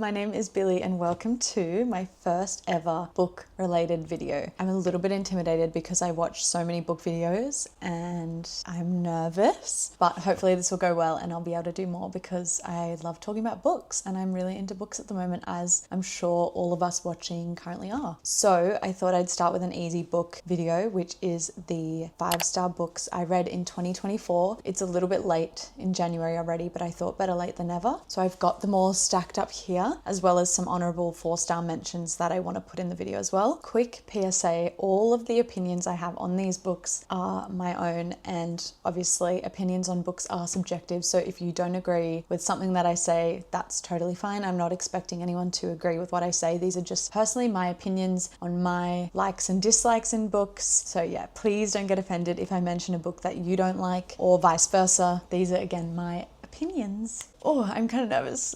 My name is Billy and welcome to my first ever book related video. I'm a little bit intimidated because I watch so many book videos and I'm nervous, but hopefully this will go well and I'll be able to do more because I love talking about books and I'm really into books at the moment, as I'm sure all of us watching currently are. So I thought I'd start with an easy book video, which is the 5-star books I read in 2024. It's a little bit late in January already, but I thought better late than never. So I've got them all stacked up here, as well as some honourable 4-star mentions that I want to put in the video as well. Quick PSA, all of the opinions I have on these books are my own, and obviously opinions on books are subjective, so if you don't agree with something that I say, that's totally fine. I'm not expecting anyone to agree with what I say. These are just personally my opinions on my likes and dislikes in books. So yeah, please don't get offended if I mention a book that you don't like or vice versa. These are again my opinions. Oh, I'm kind of nervous.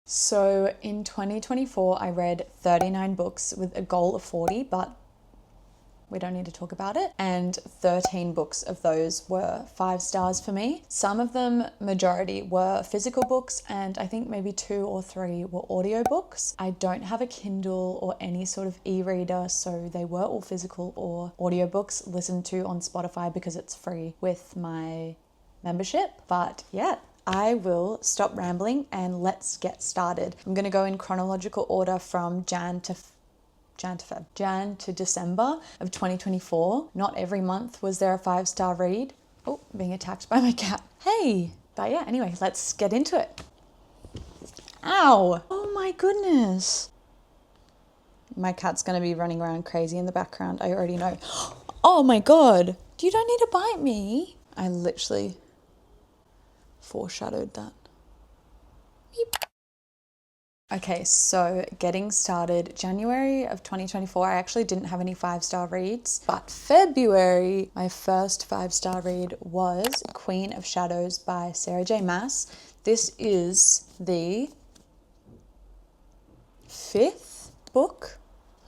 So in 2024, I read 39 books with a goal of 40, but we don't need to talk about it. And 13 books of those were 5 stars for me. Some of them, majority, were physical books, and I think maybe 2 or 3 were audiobooks. I don't have a Kindle or any sort of e-reader, so they were all physical or audiobooks listened to on Spotify because it's free with my membership. But yeah, I will stop rambling and let's get started. I'm going to go in chronological order from Jan to December of 2024. Not every month was there a 5-star read. Oh, being attacked by my cat. Hey! But yeah, anyway, let's get into it. Ow! Oh my goodness. My cat's going to be running around crazy in the background. I already know. Oh my god! You don't need to bite me. I literally foreshadowed that. Beep. Okay, so getting started. January of 2024, I actually didn't have any 5-star reads, but February, my first 5-star read was Queen of Shadows by Sarah J. Maas. This is the 5th book.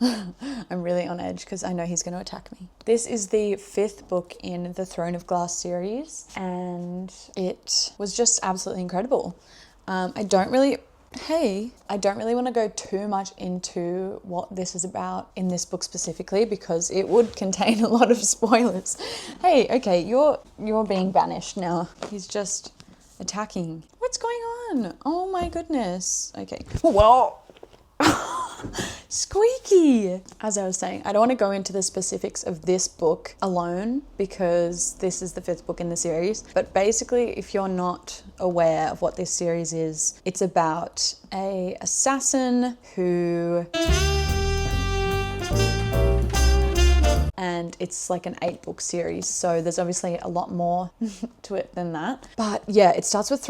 I'm really on edge because I know he's going to attack me. This is the 5th book in the Throne of Glass series, and it was just absolutely incredible. I don't really want to go too much into what this is about in this book specifically because it would contain a lot of spoilers. Hey, okay, you're being banished now. He's just attacking. What's going on? Oh my goodness. Okay. Whoa. Squeaky! As I was saying, I don't want to go into the specifics of this book alone because this is the 5th book in the series. But basically, if you're not aware of what this series is, it's about an assassin who... and it's like an 8-book series, so there's obviously a lot more to it than that. But yeah, it starts with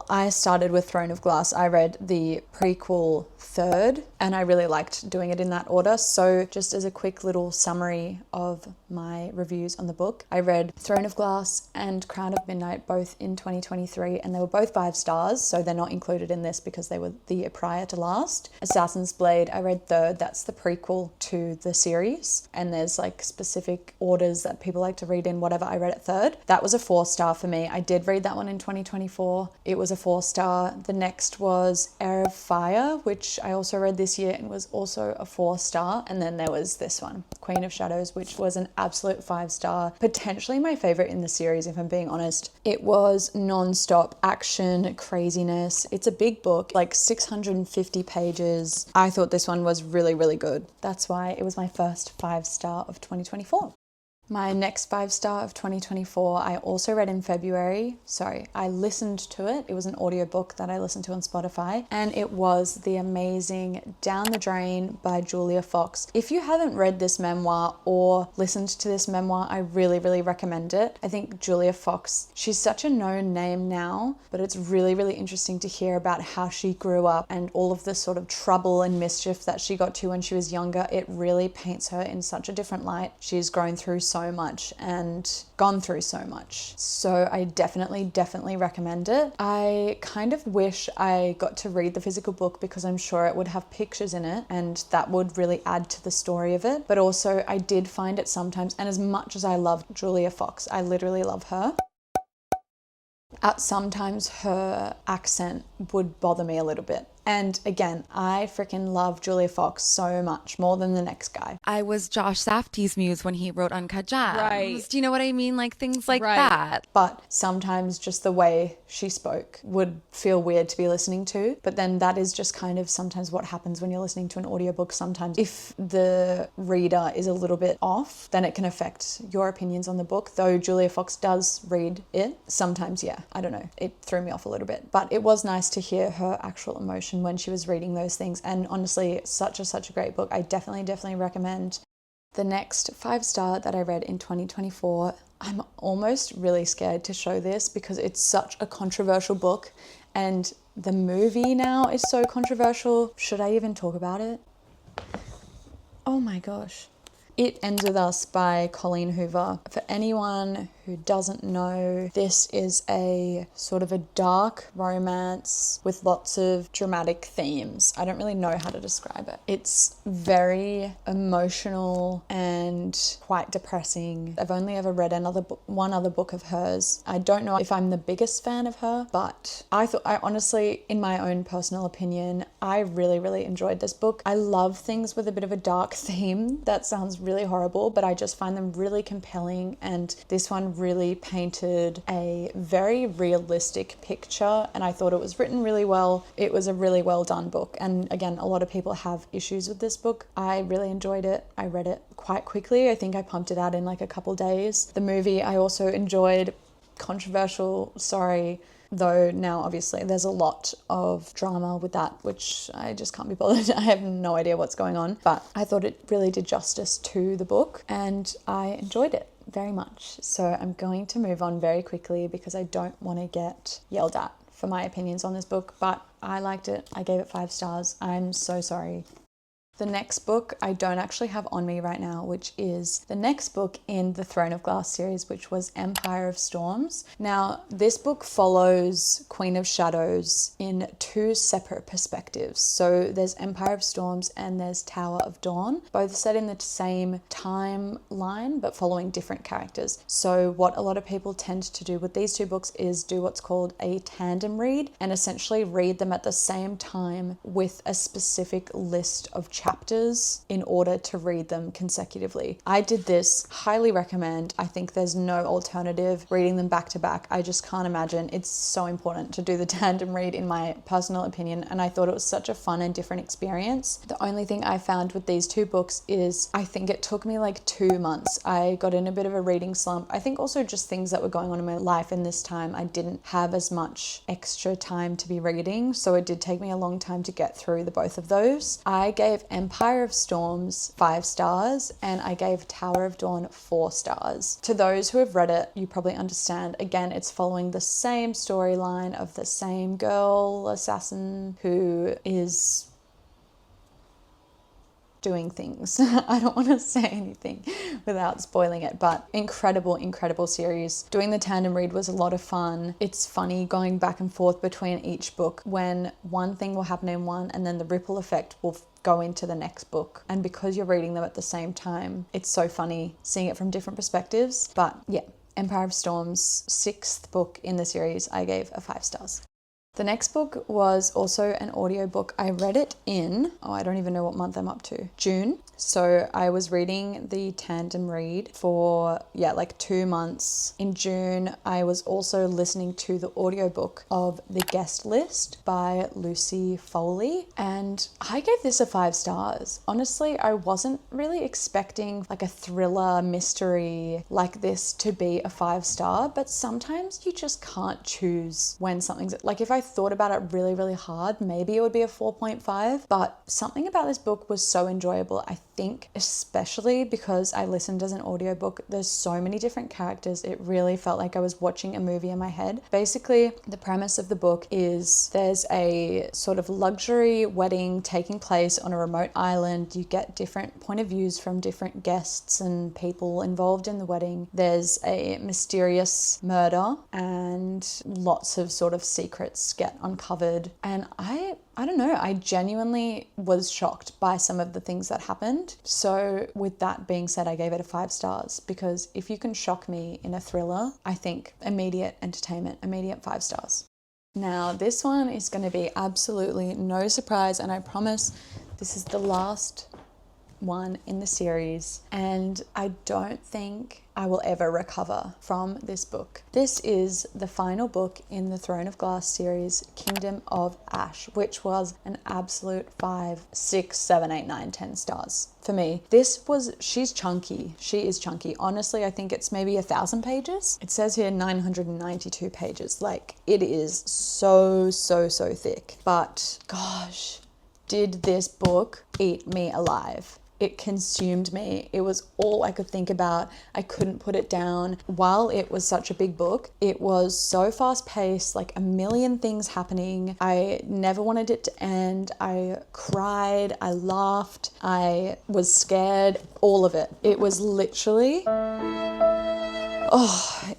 I started with Throne of Glass. I read the prequel 3rd and I really liked doing it in that order. So just as a quick little summary of my reviews on the book, I read Throne of Glass and Crown of Midnight both in 2023 and they were both 5 stars, so they're not included in this because they were the year prior to last. Assassin's Blade, I read 3rd, that's the prequel to the series, and there's like specific orders that people like to read in, whatever. I read it 3rd. That was a 4-star for me. I did read that one in 2024. It was a 4-star. The next was Heir of Fire, which I also read this year and was also a 4-star. And then there was this one, Queen of Shadows, which was an absolute 5-star. Potentially my favorite in the series, if I'm being honest. It was non-stop action, craziness. It's a big book, like 650 pages. I thought this one was really, really good. That's why it was my first 5-star of 2024. My next 5-star of 2024, I also read in February. Sorry, I listened to it. It was an audiobook that I listened to on Spotify, and it was the amazing Down the Drain by Julia Fox. If you haven't read this memoir or listened to this memoir, I really, really recommend it. I think Julia Fox, she's such a known name now, but it's really, really interesting to hear about how she grew up and all of the sort of trouble and mischief that she got to when she was younger. It really paints her in such a different light. She's grown through so much and gone through so much. So I definitely recommend it. I kind of wish I got to read the physical book because I'm sure it would have pictures in it and that would really add to the story of it. But also I did find it sometimes, and as much as I love Julia Fox, I literally love her, Sometimes her accent would bother me a little bit. And again, I freaking love Julia Fox so much, more than the next guy. I was Josh Safdie's muse when he wrote Uncut Gems. Right. Do you know what I mean? Like things like that. But sometimes just the way she spoke would feel weird to be listening to. But then that is just kind of sometimes what happens when you're listening to an audiobook. Sometimes if the reader is a little bit off, then it can affect your opinions on the book. Though Julia Fox does read it, sometimes, yeah, I don't know, it threw me off a little bit. But it was nice to hear her actual emotion when she was reading those things. And honestly, such a great book. I definitely recommend. The next 5-star that I read in 2024, I'm almost really scared to show this because it's such a controversial book and the movie now is so controversial. Should I even talk about it? Oh my gosh. It Ends With Us by Colleen Hoover. For anyone who doesn't know, this is a sort of a dark romance with lots of dramatic themes. I don't really know how to describe it. It's very emotional and quite depressing. I've only ever read one other book of hers. I don't know if I'm the biggest fan of her, but I honestly, in my own personal opinion, I really enjoyed this book. I love things with a bit of a dark theme. That sounds really horrible, but I just find them really compelling, and this one really painted a very realistic picture, and I thought it was written really well. It was a really well done book, and again, a lot of people have issues with this book. I really enjoyed it. I read it quite quickly. I think I pumped it out in like a couple days. The movie I also enjoyed. Controversial, sorry, though now obviously there's a lot of drama with that, which I just can't be bothered. I have no idea what's going on, but I thought it really did justice to the book and I enjoyed it very much. So I'm going to move on very quickly because I don't want to get yelled at for my opinions on this book, but I liked it. I gave it 5 stars. I'm so sorry. The next book I don't actually have on me right now, which is the next book in the Throne of Glass series, which was Empire of Storms. Now, this book follows Queen of Shadows in 2 separate perspectives. So there's Empire of Storms and there's Tower of Dawn, both set in the same timeline, but following different characters. So what a lot of people tend to do with these 2 books is do what's called a tandem read and essentially read them at the same time with a specific list of chapters in order to read them consecutively. I did this, highly recommend. I think there's no alternative reading them back to back. I just can't imagine. It's so important to do the tandem read in my personal opinion, and I thought it was such a fun and different experience. The only thing I found with these 2 books is I think it took me like 2 months. I got in a bit of a reading slump. I think also just things that were going on in my life in this time. I didn't have as much extra time to be reading, so it did take me a long time to get through the both of those. I gave Empire of Storms 5 stars and I gave Tower of Dawn 4 stars. To those who have read it, you probably understand. Again, it's following the same storyline of the same girl assassin who is doing things. I don't want to say anything without spoiling it, but incredible series. Doing the tandem read was a lot of fun. It's funny going back and forth between each book when one thing will happen in one and then the ripple effect will go into the next book. And because you're reading them at the same time, it's so funny seeing it from different perspectives. But yeah, Empire of Storms, 6th book in the series, I gave a 5 stars. The next book was also an audiobook. I read it in, I don't even know what month I'm up to, June. So I was reading the tandem read for, like 2 months. In June, I was also listening to the audiobook of The Guest List by Lucy Foley. And I gave this a 5 stars. Honestly, I wasn't really expecting like a thriller mystery like this to be a 5 star, but sometimes you just can't choose when something's, like if I thought about it really hard, maybe it would be a 4.5, but something about this book was so enjoyable. I think especially because I listened as an audiobook, there's so many different characters. It really felt like I was watching a movie in my head. Basically, the premise of the book is there's a sort of luxury wedding taking place on a remote island. You get different point of views from different guests and people involved in the wedding. There's a mysterious murder and lots of sort of secrets get uncovered. And I I don't know, I genuinely was shocked by some of the things that happened. So with that being said, I gave it a 5 stars, because if you can shock me in a thriller, I think immediate entertainment, immediate 5 stars. Now this one is going to be absolutely no surprise, and I promise this is the last one in the series, and I don't think I will ever recover from this book. This is the final book in the Throne of Glass series, Kingdom of Ash, which was an absolute 5, 6, 7, 8, 9, 10 stars for me. She's chunky. She is chunky. Honestly, I think it's maybe 1,000 pages. It says here 992 pages. Like, it is so thick. But gosh, did this book eat me alive. It consumed me. It was all I could think about. I couldn't put it down. While it was such a big book, it was so fast paced, like a million things happening. I never wanted it to end. I cried, I laughed, I was scared, all of it. It was literally,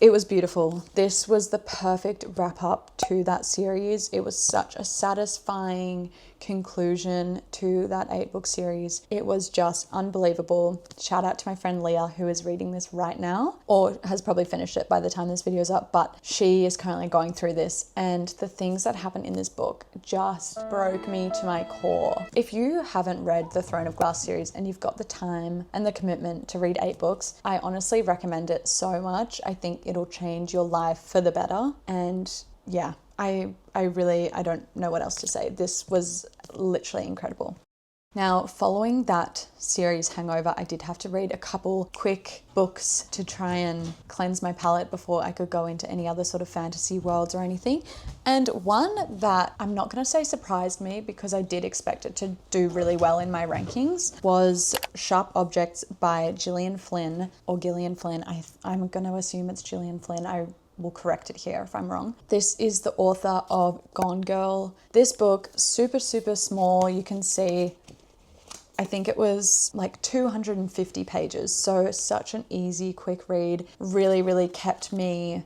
it was beautiful. This was the perfect wrap up to that series. It was such a satisfying conclusion to that 8-book series. It was just unbelievable. Shout out to my friend Leah, who is reading this right now, or has probably finished it by the time this video is up, but she is currently going through this, and the things that happen in this book just broke me to my core. If you haven't read the Throne of Glass series and you've got the time and the commitment to read 8 books, I honestly recommend it so much. I think it'll change your life for the better. And yeah, I don't know what else to say. This was literally incredible. Now, following that series hangover, I did have to read a couple quick books to try and cleanse my palate before I could go into any other sort of fantasy worlds or anything. And one that I'm not going to say surprised me, because I did expect it to do really well in my rankings, was Sharp Objects by Gillian Flynn, or Gillian Flynn. I'm going to assume it's Gillian Flynn. I will correct it here if I'm wrong. This is the author of Gone Girl. This book, super small. You can see, I think it was like 250 pages. So such an easy, quick read. Really kept me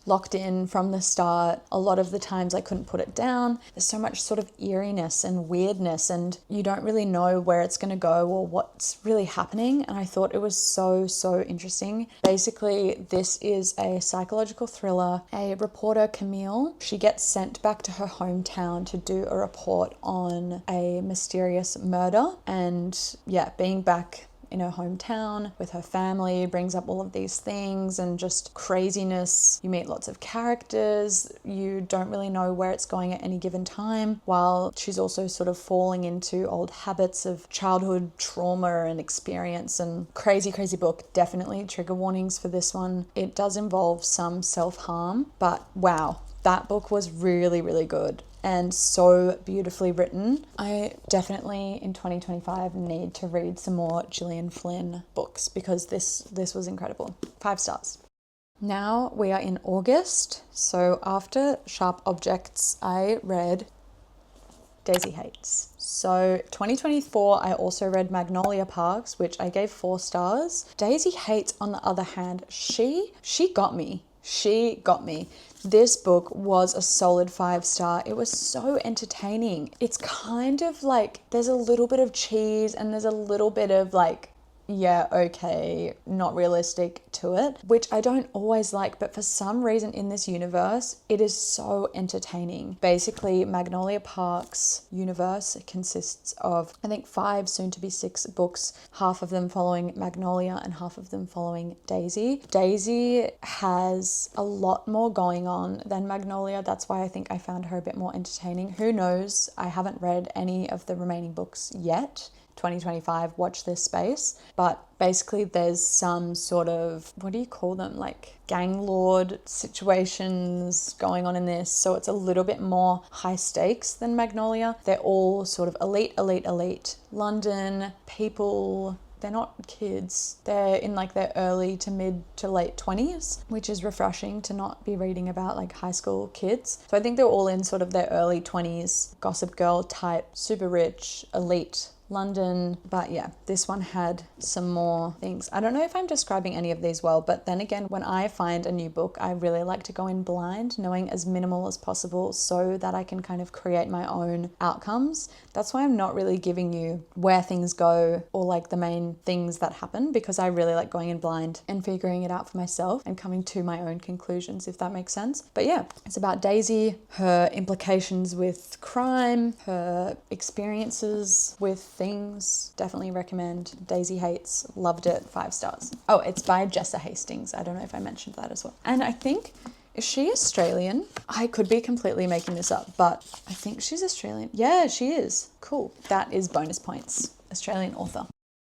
locked in from the start. A lot of the times I couldn't put it down. There's so much sort of eeriness and weirdness, and you don't really know where it's going to go or what's really happening. And I thought it was so interesting. Basically, this is a psychological thriller. A reporter, Camille, she gets sent back to her hometown to do a report on a mysterious murder. And yeah, being back in her hometown with her family brings up all of these things and just craziness. You meet lots of characters. You don't really know where it's going at any given time, while she's also sort of falling into old habits of childhood trauma and experience. And crazy book. Definitely trigger warnings for this one. It does involve some self-harm, but wow, that book was really good and so beautifully written. I definitely in 2025 need to read some more Gillian Flynn books, because this was incredible. 5 stars. Now we are in August. So after Sharp Objects, I read Daisy Hates. So 2024, I also read Magnolia Parks, which I gave 4 stars. Daisy Hates, on the other hand, she got me. She got me. This book was a solid 5 star. It was so entertaining. It's kind of like, there's a little bit of cheese and there's a little bit of like, yeah, okay, not realistic to it, which I don't always like, but for some reason in this universe, it is so entertaining. Basically, Magnolia Park's universe consists of, I think, 5, soon to be 6 books, half of them following Magnolia and half of them following Daisy. Daisy has a lot more going on than Magnolia. That's why I think I found her a bit more entertaining. Who knows? I haven't read any of the remaining books yet. 2025, watch this space. But basically there's some sort of, what do you call them? Like gang lord situations going on in this. So it's a little bit more high stakes than Magnolia. They're all sort of elite London people. They're not kids. They're in like their early to mid to late 20s, which is refreshing to not be reading about like high school kids. So I think they're all in sort of their early 20s, Gossip Girl type, super rich, elite London. But yeah, this one had some more things. I don't know if I'm describing any of these well, but then again, when I find a new book, I really like to go in blind, knowing as minimal as possible so that I can kind of create my own outcomes. That's why I'm not really giving you where things go or like the main things that happen, because I really like going in blind and figuring it out for myself and coming to my own conclusions, if that makes sense. But yeah, it's about Daisy, her implications with crime, her experiences with things. Definitely recommend. Daisy Hates, loved it, 5 stars. Oh, it's by Jessa Hastings. I don't know if I mentioned that as well. And I think, is she Australian? I could be completely making this up, but I think she's Australian. Yeah, she is. Cool. That is bonus points. Australian author.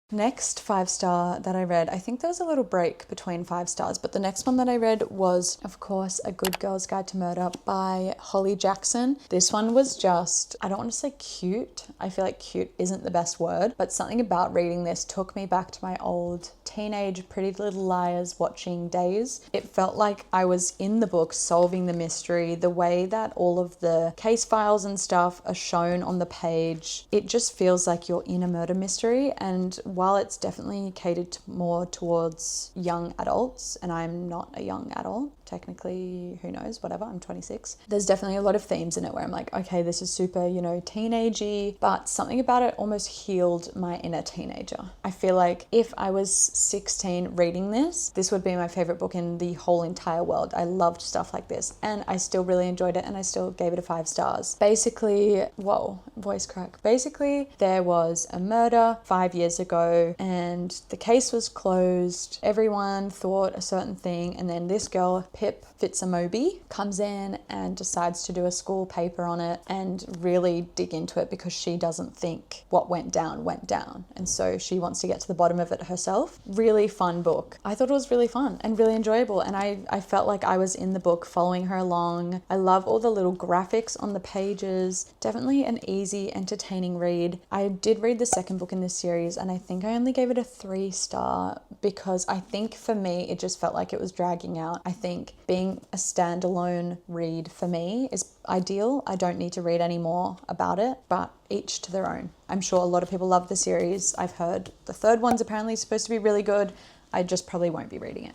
Next 5-star that I read, I think there was a little break between 5 stars, but the next one that I read was, of course, A Good Girl's Guide to Murder by Holly Jackson. This one was just, I don't want to say cute. I feel like cute isn't the best word, but something about reading this took me back to my old teenage Pretty Little Liars watching days. It felt like I was in the book solving the mystery, the way that all of the case files and stuff are shown on the page. It just feels like you're in a murder mystery, and while it's definitely catered more towards young adults, and I'm not a young adult, technically, who knows, whatever, I'm 26. There's definitely a lot of themes in it where I'm like, okay, this is super, teenagey, but something about it almost healed my inner teenager. I feel like if I was 16 reading this, this would be my favorite book in the whole entire world. I loved stuff like this, and I still really enjoyed it, and I still gave it a 5 stars. Basically, whoa, voice crack. Basically, there was a murder 5 years ago, and the case was closed. Everyone thought a certain thing, and then this girl, Pip Fitzamobi, comes in and decides to do a school paper on it and really dig into it, because she doesn't think what went down, and so she wants to get to the bottom of it herself. Really fun book. I thought it was really fun and really enjoyable, and I felt like I was in the book following her along. I love all the little graphics on the pages. Definitely an easy, entertaining read. I did read the second book in this series, and I think I only gave it a 3 star because I think for me it just felt like it was dragging out. I think being a standalone read for me is ideal. I don't need to read any more about it, but each to their own. I'm sure a lot of people love the series. I've heard the third one's apparently supposed to be really good. I just probably won't be reading it.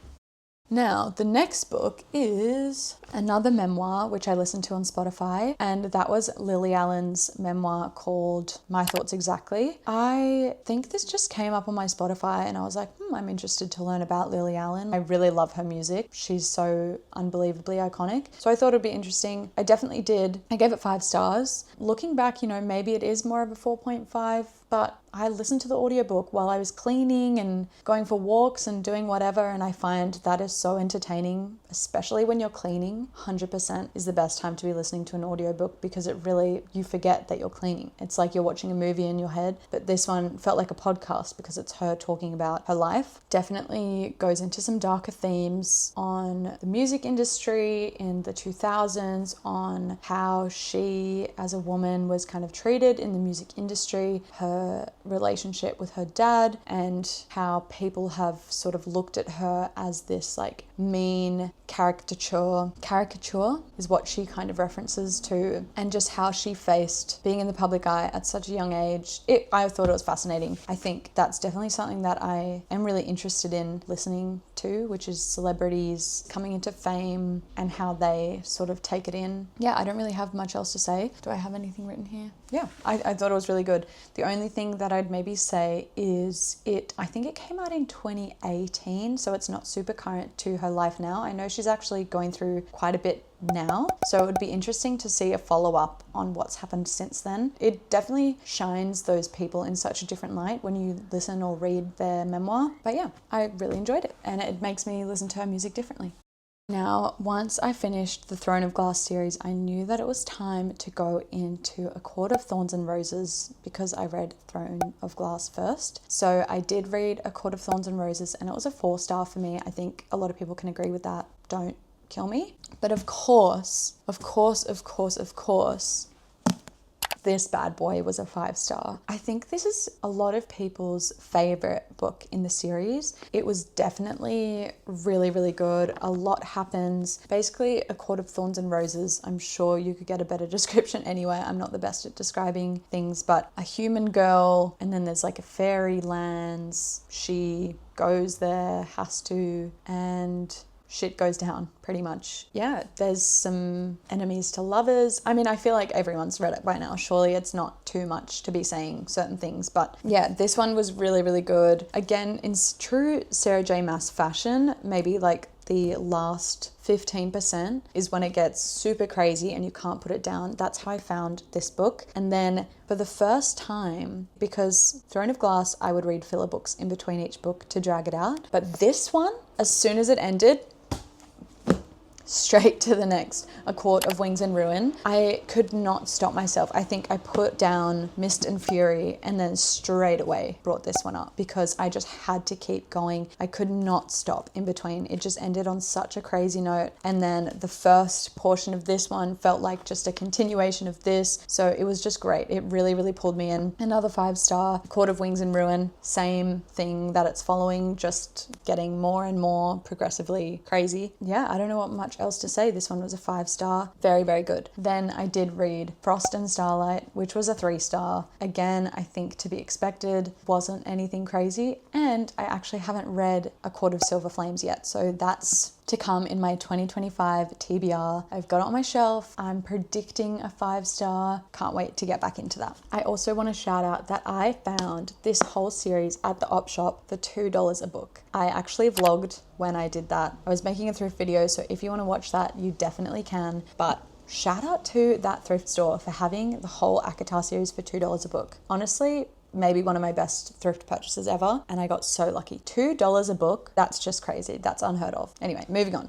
Now, the next book is another memoir, which I listened to on Spotify, and that was Lily Allen's memoir called My Thoughts Exactly. I think this just came up on my Spotify, and I was like, I'm interested to learn about Lily Allen. I really love her music. She's so unbelievably iconic. So I thought it'd be interesting. I definitely did. I gave it 5 stars. Looking back, maybe it is more of a 4.5, but I listened to the audiobook while I was cleaning and going for walks and doing whatever, and I find that is so entertaining, especially when you're cleaning. 100% is the best time to be listening to an audiobook, because it really, you forget that you're cleaning. It's like you're watching a movie in your head, but this one felt like a podcast because it's her talking about her life. Definitely goes into some darker themes on the music industry in the 2000s, on how she as a woman was kind of treated in the music industry, her relationship with her dad, and how people have sort of looked at her as this like mean caricature is what she kind of references to, and just how she faced being in the public eye at such a young age. I thought it was fascinating. I think that's definitely something that I am really interested in listening to, which is celebrities coming into fame and how they sort of take it in. Yeah, I don't really have much else to say. Do I have anything written here? Yeah, I thought it was really good. The only thing that I'd maybe say is I think it came out in 2018, so it's not super current to her life now. I know she's actually going through quite a bit now, so it would be interesting to see a follow-up on what's happened since then. It definitely shines those people in such a different light when you listen or read their memoir. But yeah, I really enjoyed it, and it makes me listen to her music differently. Now, once I finished the Throne of Glass series, I knew that it was time to go into A Court of Thorns and Roses, because I read Throne of Glass first. So I did read A Court of Thorns and Roses, and it was a 4 star for me. I think a lot of people can agree with that. Don't kill me. But of course, this bad boy was a 5-star. I think this is a lot of people's favorite book in the series. It was definitely really, really good. A lot happens. Basically, A Court of Thorns and Roses. I'm sure you could get a better description anywhere. I'm not the best at describing things, but a human girl, and then there's like a fairy lands. She goes there, has to, and shit goes down pretty much. Yeah, there's some enemies to lovers. I mean, I feel like everyone's read it by now. Surely it's not too much to be saying certain things, but yeah, this one was really, really good. Again, in true Sarah J Maas fashion, maybe like the last 15% is when it gets super crazy and you can't put it down. That's how I found this book. And then for the first time, because Throne of Glass, I would read filler books in between each book to drag it out. But this one, as soon as it ended, straight to the next, A Court of Wings and Ruin. I could not stop myself. I think I put down Mist and Fury and then straight away brought this one up because I just had to keep going. I could not stop in between. It just ended on such a crazy note. And then the first portion of this one felt like just a continuation of this. So it was just great. It really, really pulled me in. Another 5-star, Court of Wings and Ruin. Same thing that it's following, just getting more and more progressively crazy. Yeah, I don't know what much else to say. This one was a 5-star. Very, very good. Then I did read Frost and Starlight, which was a 3-star. Again, I think to be expected, wasn't anything crazy. And I actually haven't read A Court of Silver Flames yet. So that's to come in my 2025 TBR. I've got it on my shelf. I'm predicting a 5-star. Can't wait to get back into that. I also want to shout out that I found this whole series at the op shop for $2 a book. I actually vlogged when I did that. I was making a thrift video, so if you want to watch that, you definitely can. But shout out to that thrift store for having the whole ACOTAR series for $2 a book. Honestly, maybe one of my best thrift purchases ever, and I got so lucky. $2 a book, that's just crazy. That's unheard of. Anyway, moving on.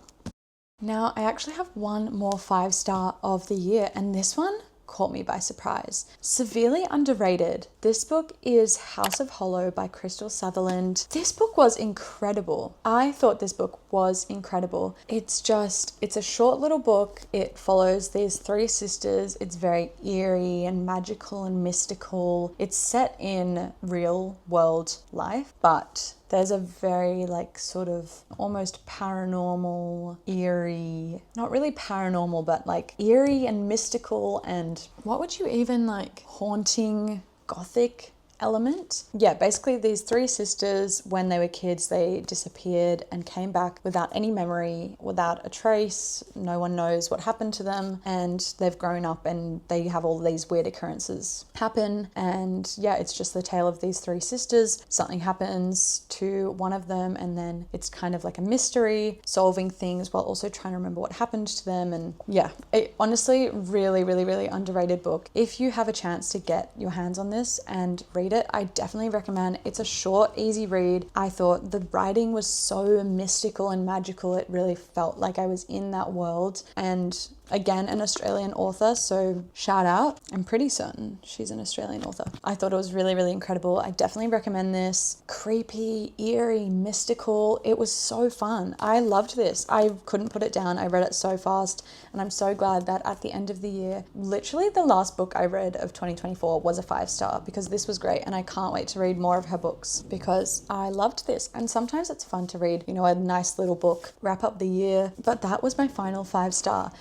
Now, I actually have one more 5-star of the year, and this one caught me by surprise. Severely underrated. This book is House of Hollow by Crystal Sutherland. This book was incredible. I thought this book was incredible. It's a short little book. It follows these 3 sisters. It's very eerie and magical and mystical. It's set in real world life, but there's a very like sort of almost paranormal, eerie, not really paranormal, but like eerie and mystical and what would you even like, haunting, gothic element. Yeah, basically these 3 sisters, when they were kids, they disappeared and came back without any memory, without a trace. No one knows what happened to them, and they've grown up and they have all these weird occurrences happen. And yeah, it's just the tale of these 3 sisters. Something happens to one of them, and then it's kind of like a mystery, solving things while also trying to remember what happened to them. And yeah, it honestly really, really, really underrated book. If you have a chance to get your hands on this and read it, I definitely recommend. It's a short, easy read. I thought the writing was so mystical and magical. It really felt like I was in that world. And again, an Australian author, so shout out. I'm pretty certain she's an Australian author. I thought it was really, really incredible. I definitely recommend this. Creepy, eerie, mystical. It was so fun. I loved this. I couldn't put it down. I read it so fast, and I'm so glad that at the end of the year, literally the last book I read of 2024 was a 5-star, because this was great, and I can't wait to read more of her books because I loved this. And sometimes it's fun to read, you know, a nice little book, wrap up the year. But that was my final 5-star.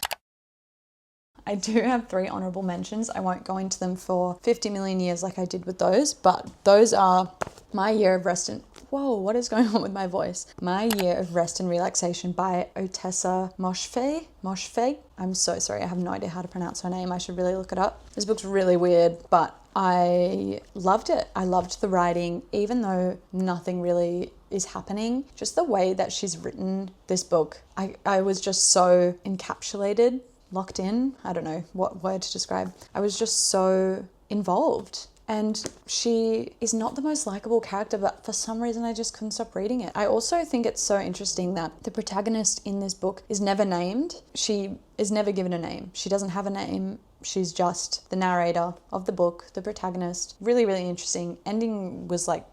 I do have 3 honourable mentions. I won't go into them for 50 million years like I did with those, but those are My Year of Rest and... Whoa, what is going on with my voice? My Year of Rest and Relaxation by Otessa Moshfegh. I'm so sorry, I have no idea how to pronounce her name. I should really look it up. This book's really weird, but I loved it. I loved the writing, even though nothing really is happening. Just the way that she's written this book, I was just so encapsulated, locked in. I don't know what word to describe. I was just so involved. And she is not the most likable character, but for some reason I just couldn't stop reading it. I also think it's so interesting that the protagonist in this book is never named. She is never given a name. She doesn't have a name. She's just the narrator of the book, the protagonist. Really, really interesting. Ending was like,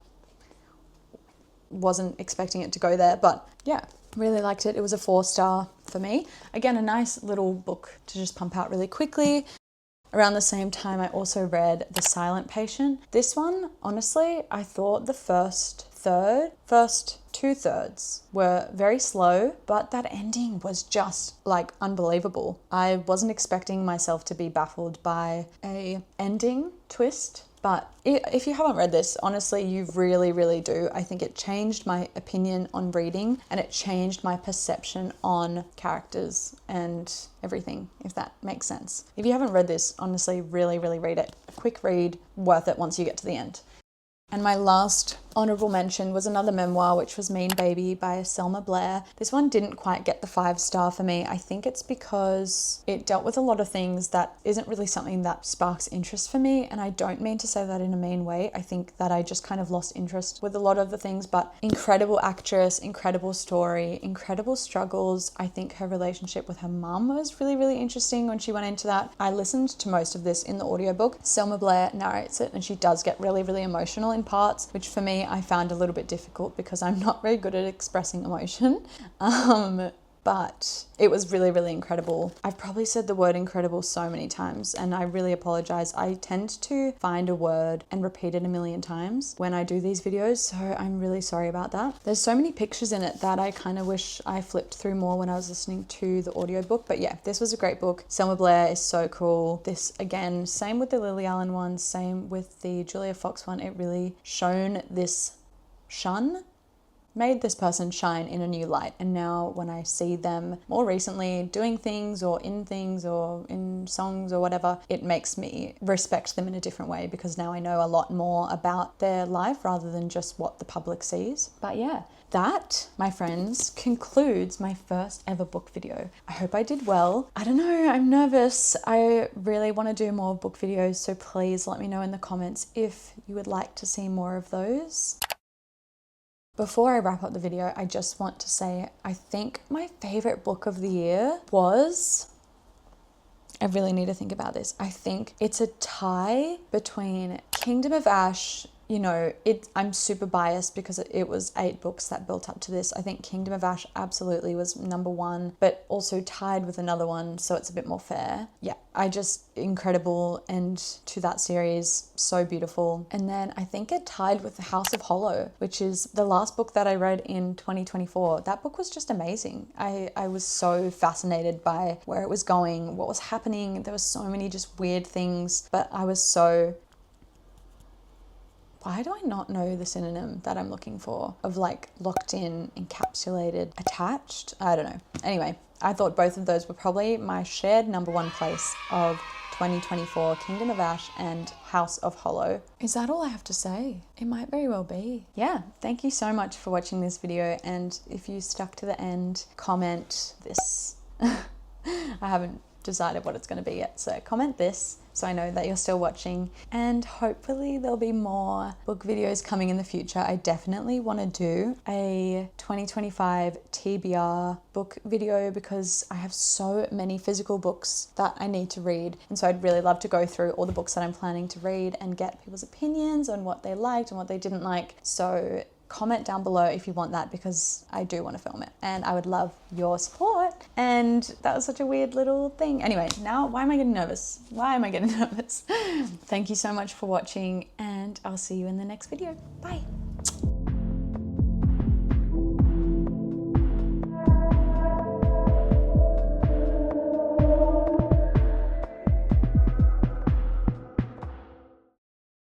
wasn't expecting it to go there, but yeah, really liked it. It was a 4-star for me. Again, a nice little book to just pump out really quickly. Around the same time, I also read The Silent Patient. This one, honestly, I thought the first 2/3 were very slow, but that ending was just like unbelievable. I wasn't expecting myself to be baffled by a ending twist. But if you haven't read this, honestly, you really, really do. I think it changed my opinion on reading, and it changed my perception on characters and everything, if that makes sense. If you haven't read this, honestly, really, really read it. A quick read, worth it once you get to the end. And my last honourable mention was another memoir, which was Mean Baby by Selma Blair. This one didn't quite get the 5-star for me. I think it's because it dealt with a lot of things that isn't really something that sparks interest for me. And I don't mean to say that in a mean way. I think that I just kind of lost interest with a lot of the things, but incredible actress, incredible story, incredible struggles. I think her relationship with her mum was really, really interesting when she went into that. I listened to most of this in the audiobook. Selma Blair narrates it, and she does get really, really emotional in parts, which for me I found a little bit difficult because I'm not very good at expressing emotion. But it was really, really incredible. I've probably said the word incredible so many times, and I really apologize. I tend to find a word and repeat it a million times when I do these videos, so I'm really sorry about that. There's so many pictures in it that I kind of wish I flipped through more when I was listening to the audiobook. But yeah, this was a great book. Selma Blair is so cool. This, again, same with the Lily Allen one, same with the Julia Fox one. It really made this person shine in a new light. And now when I see them more recently doing things or in songs or whatever, it makes me respect them in a different way, because now I know a lot more about their life rather than just what the public sees. But yeah, that, my friends, concludes my first ever book video. I hope I did well. I don't know, I'm nervous. I really want to do more book videos, so please let me know in the comments if you would like to see more of those. Before I wrap up the video, I just want to say I think my favorite book of the year was... I really need to think about this. I think it's a tie between Kingdom of Ash. You know, I'm super biased because it was 8 books that built up to this. I think Kingdom of Ash absolutely was number 1, but also tied with another one, so it's a bit more fair. Yeah, incredible end to that series, so beautiful. And then I think it tied with The House of Hollow, which is the last book that I read in 2024. That book was just amazing. I was so fascinated by where it was going, what was happening. There were so many just weird things, but I was so... Why do I not know the synonym that I'm looking for of like locked in, encapsulated, attached? I don't know. Anyway, I thought both of those were probably my shared number 1 place of 2024, Kingdom of Ash and House of Hollow. Is that all I have to say? It might very well be. Yeah, thank you so much for watching this video, and if you stuck to the end, comment this. I haven't decided what it's going to be yet, so comment this so I know that you're still watching, and hopefully there'll be more book videos coming in the future. I definitely want to do a 2025 TBR book video because I have so many physical books that I need to read, and so I'd really love to go through all the books that I'm planning to read and get people's opinions on what they liked and what they didn't like. So comment down below if you want that, because I do want to film it and I would love your support. And that was such a weird little thing. Anyway, now why am I getting nervous? Thank you so much for watching, and I'll see you in the next video. Bye.